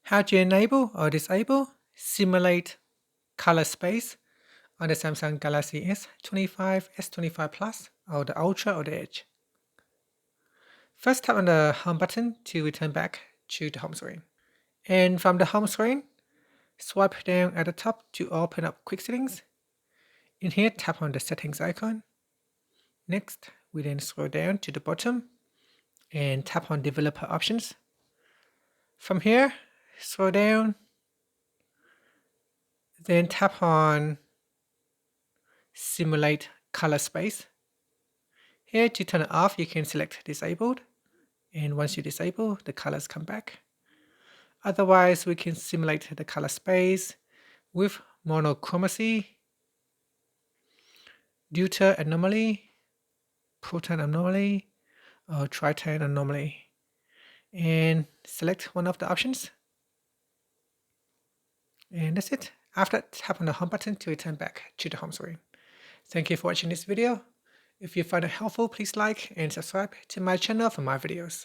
How to enable or disable simulate color space on the Samsung Galaxy S25, S25 Plus, or the Ultra or the Edge. First, tap on the home button to return back to the home screen. And from the home screen, swipe down at the top to open up quick settings. In here, tap on the settings icon. Next, we then scroll down to the bottom and tap on developer options. From here, scroll down, then tap on simulate color space. Here to turn it off, you can select disabled, and once you disable, the colors come back. Otherwise, we can simulate the color space with monochromacy, Deuteranomaly, Protanomaly, or Triton and select one of the options. And that's it. After that, tap on the home button to return back to the home screen. Thank you for watching this video. If you find it helpful, please like and subscribe to my channel for more videos.